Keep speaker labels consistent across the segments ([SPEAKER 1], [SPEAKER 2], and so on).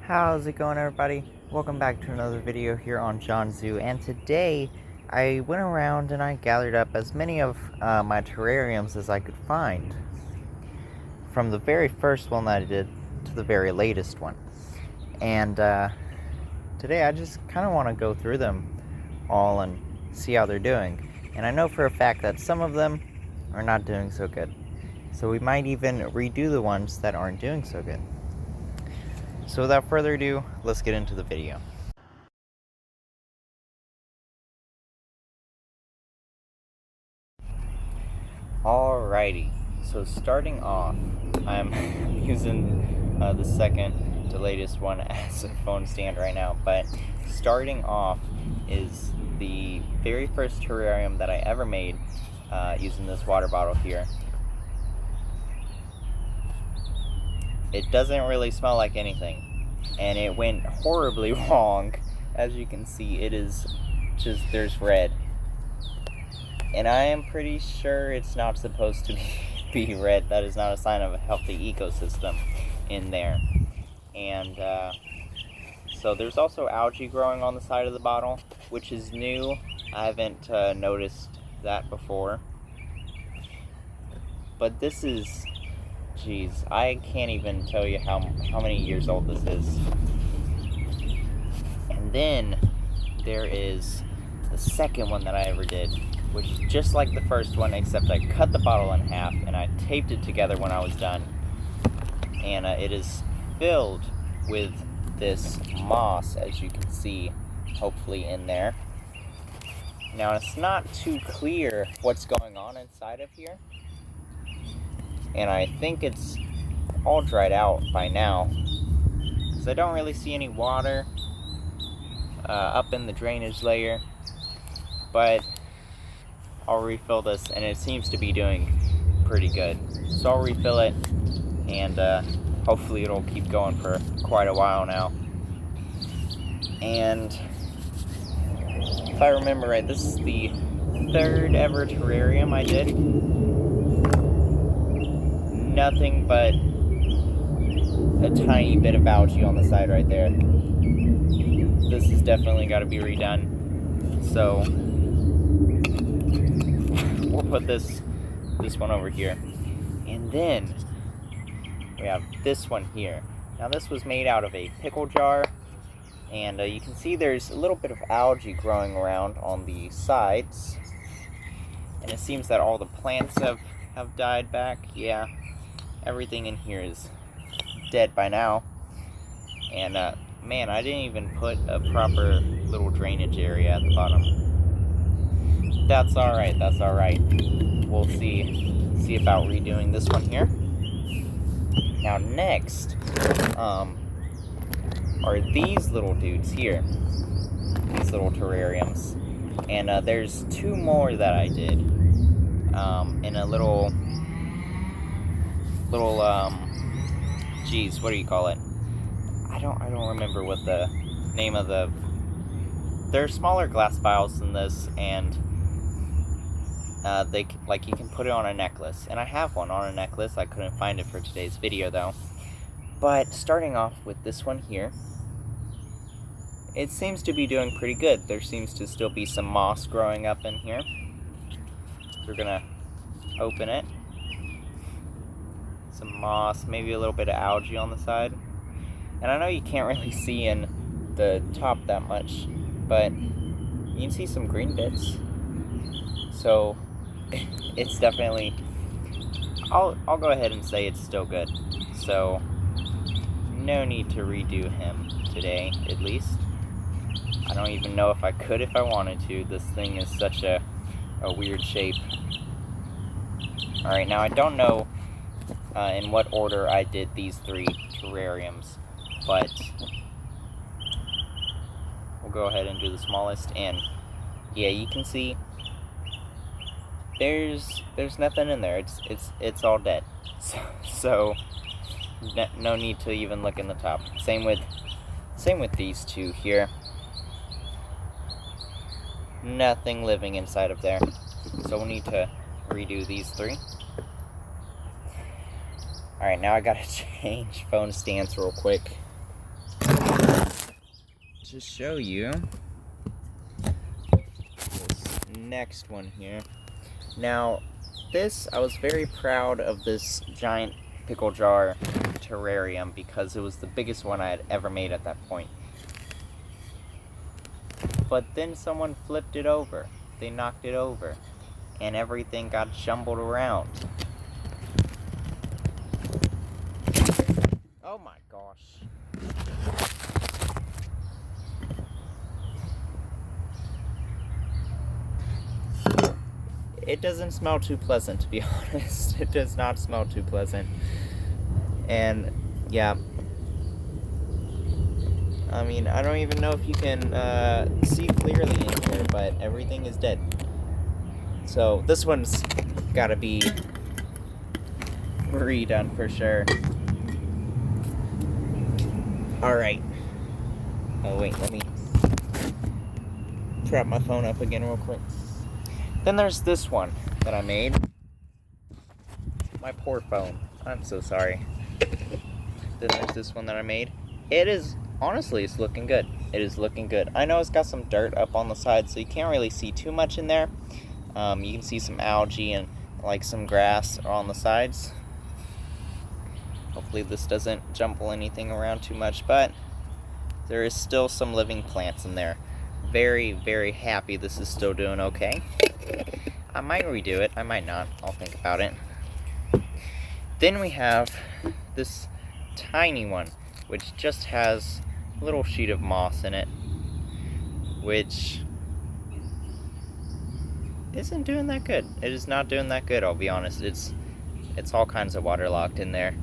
[SPEAKER 1] How's it going, everybody? Welcome back to another video here on John Zoo, and today I went around and I gathered up as many of my terrariums as I could find, from the very first one that I did to the very latest one. And today I just kind of want to go through them all and see how they're doing. And I know for a fact that some of them are not doing so good, so we might even redo the ones that aren't doing so good. So without further ado, let's get into the video. Alrighty, so starting off, I'm using the second to latest one as a phone stand right now, but starting off is the very first terrarium that I ever made using this water bottle here. It doesn't really smell like anything, and it went horribly wrong. As you can see, it is just, there's red. And I am pretty sure it's not supposed to be red. That is not a sign of a healthy ecosystem in there. And so there's also algae growing on the side of the bottle, which is new. I haven't noticed that before. But this is, geez, I can't even tell you how many years old this is. And then there is the second one that I ever did, which is just like the first one, except I cut the bottle in half and I taped it together when I was done. And it is filled with this moss, as you can see, hopefully in there. Now, it's not too clear what's going on inside of here, and I think it's all dried out by now, because I don't really see any water up in the drainage layer. But I'll refill this, and it seems to be doing pretty good. So I'll refill it, and hopefully it'll keep going for quite a while now. And if I remember right, this is the third ever terrarium I did. Nothing but a tiny bit of algae on the side right there. This has definitely got to be redone. So we'll put this one over here. And then we have this one here. Now this was made out of a pickle jar, and you can see there's a little bit of algae growing around on the sides, and it seems that all the plants have died back. Yeah, everything in here is dead by now. And man, I didn't even put a proper little drainage area at the bottom. That's alright, that's alright. We'll see about redoing this one here. Now next are these little dudes here. These little terrariums. And there's two more that I did in a little geez, what do you call it? I don't remember what the name of the... They're smaller glass vials than this, and they, like, you can put it on a necklace, and I have one on a necklace. I couldn't find it for today's video though. But starting off with this one here, it seems to be doing pretty good. There seems to still be some moss growing up in here. We're gonna open it. Some moss, maybe a little bit of algae on the side. And I know you can't really see in the top that much, but you can see some green bits. So it's definitely, I'll go ahead and say it's still good. So no need to redo him today, at least. I don't even know if I could if I wanted to. This thing is such a weird shape. Alright, now I don't know in what order I did these three terrariums, but we'll go ahead and do the smallest. And yeah, you can see there's nothing in there. It's all dead. So no need to even look in the top. Same with these two here. Nothing living inside of there. So we'll need to redo these three. Alright, now I gotta change phone stance real quick. to show you this next one here. Now, I was very proud of this giant pickle jar terrarium because it was the biggest one I had ever made at that point. But then someone flipped it over. They knocked it over, and everything got jumbled around. Oh my gosh. It doesn't smell too pleasant, to be honest. It does not smell too pleasant. And yeah, I mean, I don't even know if you can see clearly in here, but everything is dead. So this one's gotta be redone for sure. Alright. Oh wait, let me prop my phone up again real quick. Then there's this one that I made. My poor phone. I'm so sorry. Then there's this one that I made. It is, honestly, it's looking good. It is looking good. I know it's got some dirt up on the side, so you can't really see too much in there. You can see some algae and like some grass on the sides. Hopefully this doesn't jumble anything around too much, but there is still some living plants in there. Very, very happy this is still doing okay. I might redo it, I might not. I'll think about it. Then we have this tiny one, which just has a little sheet of moss in it, which isn't doing that good. It is not doing that good, I'll be honest. It's all kinds of waterlogged in there.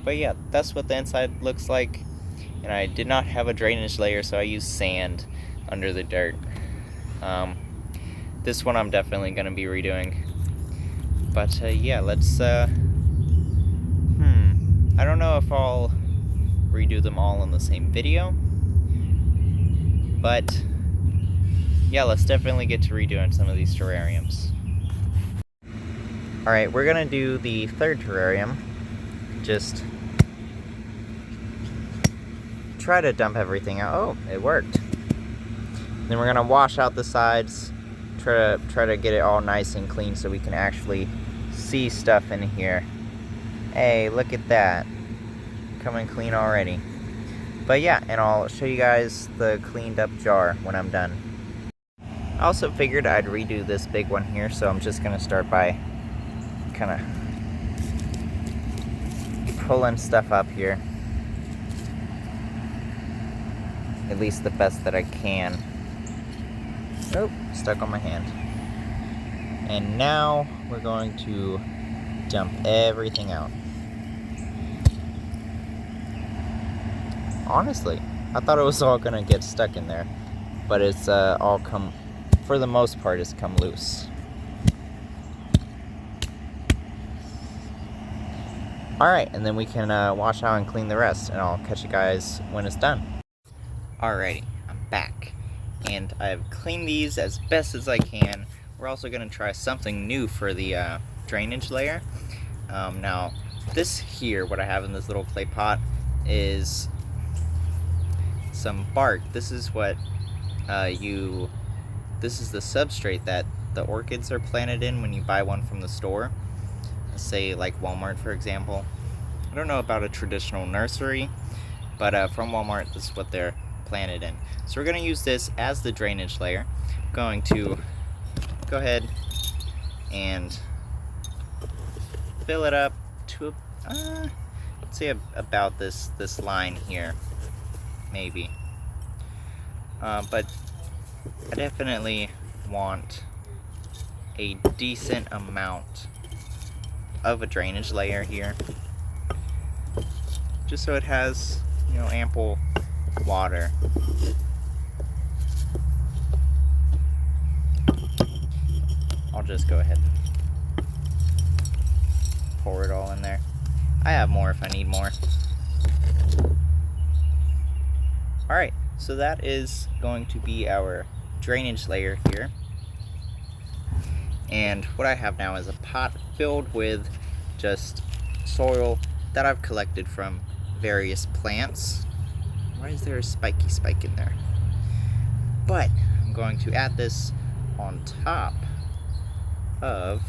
[SPEAKER 1] But yeah, that's what the inside looks like. And I did not have a drainage layer, so I used sand under the dirt. This one I'm definitely going to be redoing. But yeah, let's... I don't know if I'll redo them all in the same video. But yeah, let's definitely get to redoing some of these terrariums. Alright, we're going to do the third terrarium. Just try to dump everything out. Oh, it worked. Then we're gonna wash out the sides, try to get it all nice and clean so we can actually see stuff in here. Hey, look at that. Coming clean already. But yeah, and I'll show you guys the cleaned up jar when I'm done. I also figured I'd redo this big one here, so I'm just gonna start by kinda pulling stuff up here. At least the best that I can. Oh, stuck on my hand. And now we're going to dump everything out. Honestly, I thought it was all gonna get stuck in there, but it's all come, for the most part, it's come loose. Alright, and then we can wash out and clean the rest, and I'll catch you guys when it's done. Alrighty, I'm back, and I've cleaned these as best as I can. We're also going to try something new for the drainage layer. Now, this here, what I have in this little clay pot, is some bark. This is what this is the substrate that the orchids are planted in when you buy one from the store. Say like Walmart, for example. I don't know about a traditional nursery, but from Walmart, this is what they're planted in. So we're going to use this as the drainage layer. I'm going to go ahead and fill it up to let's say about this line here, maybe. But I definitely want a decent amount of a drainage layer here, just so it has, you know, ample water. I'll just go ahead and pour it all in there. I have more if I need more. Alright, so that is going to be our drainage layer here. And what I have now is a pot filled with just soil that I've collected from various plants. Why is there a spiky spike in there? But I'm going to add this on top of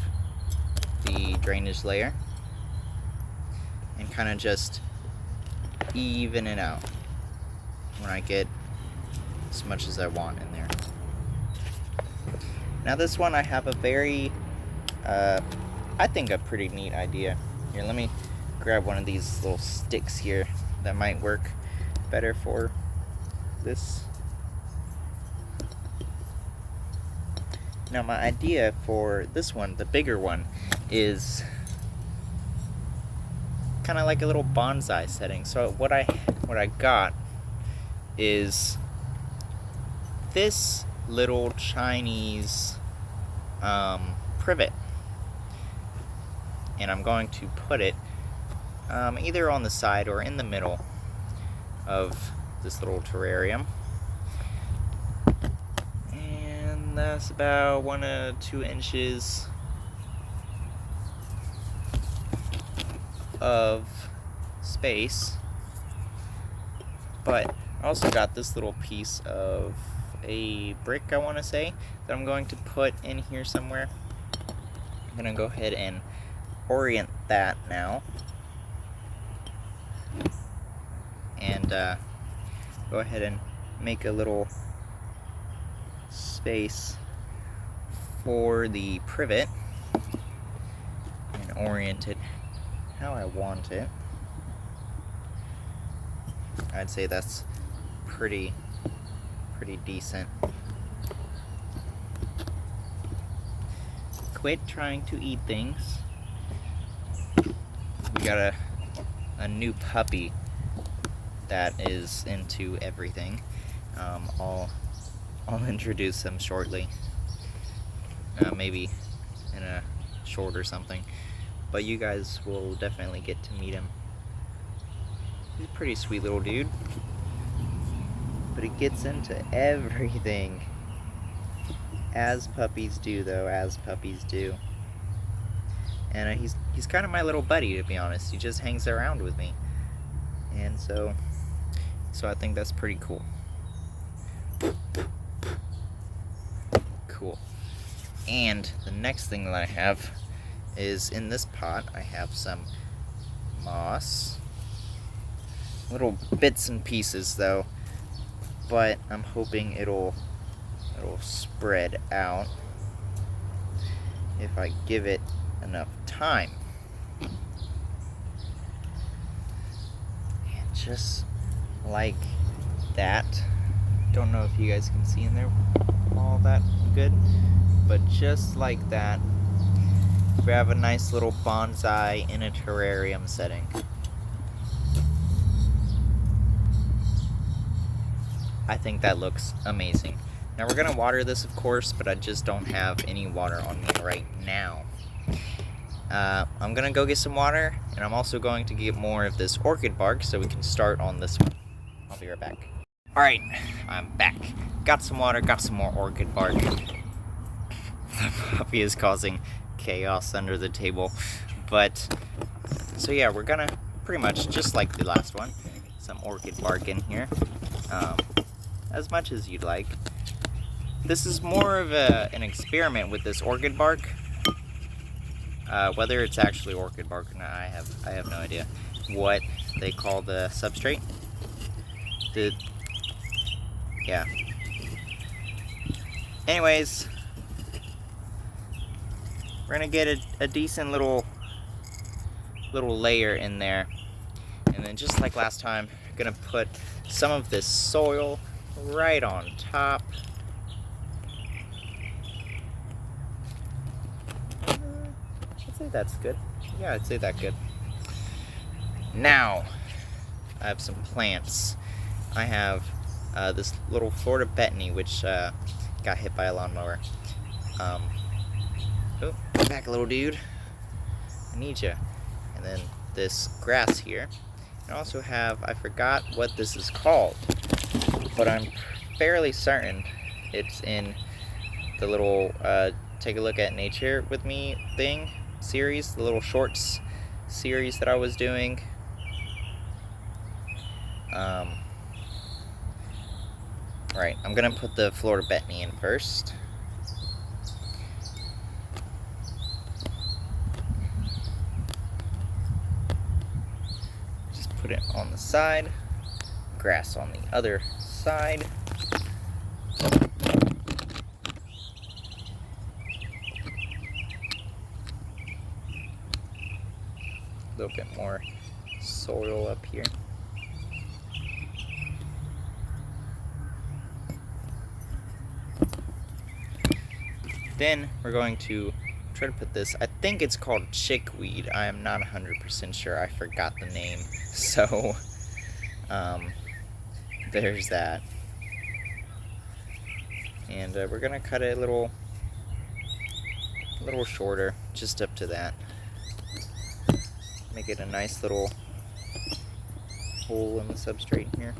[SPEAKER 1] the drainage layer and kind of just even it out when I get as much as I want in there. Now this one I have a very, I think a pretty neat idea. Here, let me grab one of these little sticks here that might work better for this. Now my idea for this one, the bigger one, is kind of like a little bonsai setting. So what I got is this little Chinese privet, and I'm going to put it either on the side or in the middle of this little terrarium, and that's about 1 to 2 inches of space. But I also got this little piece of a brick, I want to say, that I'm going to put in here somewhere. I'm going to go ahead and orient that now, and go ahead and make a little space for the privet and orient it how I want it. I'd say that's pretty decent. Quit trying to eat things. We got a new puppy that is into everything. I'll introduce him shortly, maybe in a short or something, but you guys will definitely get to meet him. He's a pretty sweet little dude, but he gets into everything, as puppies do, though, as puppies do. And he's kind of my little buddy, to be honest. He just hangs around with me, and so I think that's pretty cool. Cool. And the next thing that I have is, in this pot I have some moss, little bits and pieces though, but I'm hoping it'll spread out if I give it enough time. And just like that. Don't know if you guys can see in there all that good, but just like that, we have a nice little bonsai in a terrarium setting. I think that looks amazing. Now we're gonna water this, of course, but I just don't have any water on me right now. I'm gonna go get some water, and I'm also going to get more of this orchid bark so we can start on this one. I'll be right back. Alright, I'm back. Got some water, got some more orchid bark. The puppy is causing chaos under the table. But, so yeah, we're gonna, pretty much just like the last one, some orchid bark in here. As much as you'd like. This is more of an experiment with this orchid bark. Whether it's actually orchid bark or not, I have no idea what they call the substrate. Yeah. Anyways, we're gonna get a decent little layer in there, and then just like last time, I'm gonna put some of this soil right on top. I'd say that's good. Yeah, I'd say that good. Now, I have some plants. I have this little Florida Betony, which got hit by a lawnmower. Oh, come back, little dude. I need you. And then this grass here. I also have, I forgot what this is called, but I'm fairly certain it's in the little Take a Look at Nature with Me thing series, the little shorts series that I was doing. Right, I'm gonna put the Florida Betony in first. Just put it on the side, grass on the other side. A little bit more soil up here. Then we're going to try to put this, I think it's called chickweed. I am not 100% sure. I forgot the name. So, there's that. And we're going to cut it a little shorter, just up to that. Make it a nice little hole in the substrate here.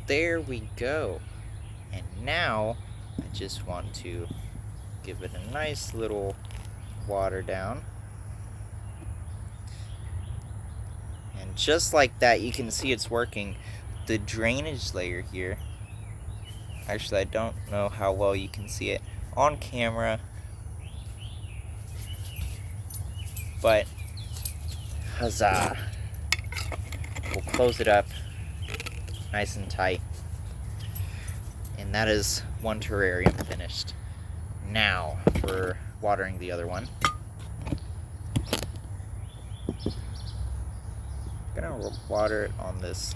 [SPEAKER 1] There we go. And now I just want to give it a nice little water down. And just like that, you can see it's working. The drainage layer here, actually I don't know how well you can see it on camera, but huzzah! We'll close it up nice and tight. And that is one terrarium finished. Now for watering the other one. I'm gonna water it on this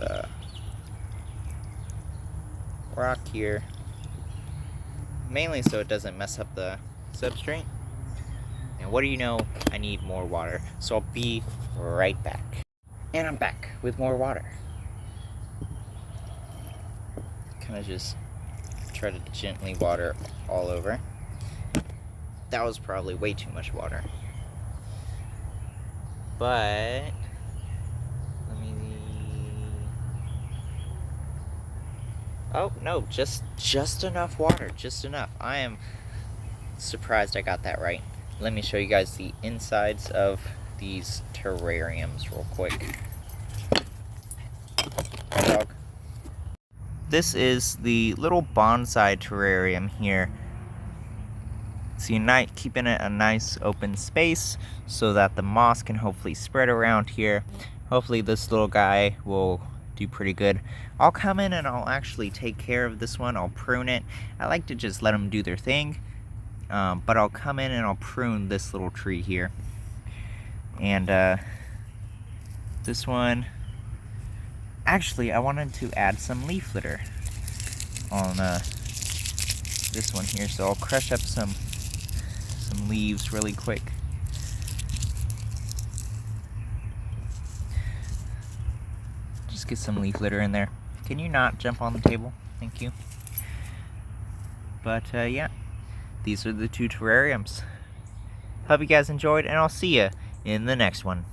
[SPEAKER 1] rock here, mainly so it doesn't mess up the substrate. And what do you know, I need more water, so I'll be right back. And I'm back with more water. Kind of just try to gently water all over. That was probably way too much water, but let me, oh no, just enough water, just enough. I am surprised I got that right. Let me show you guys the insides of these terrariums real quick. Dog. This is the little bonsai terrarium here. So you're keeping it a nice open space so that the moss can hopefully spread around here. Hopefully this little guy will do pretty good. I'll come in and I'll actually take care of this one. I'll prune it. I like to just let them do their thing. But I'll come in and I'll prune this little tree here. And this one, actually I wanted to add some leaf litter on this one here. So I'll crush up some leaves really quick. Just get some leaf litter in there. Can you not jump on the table? Thank you. But yeah, these are the two terrariums. Hope you guys enjoyed, and I'll see you in the next one.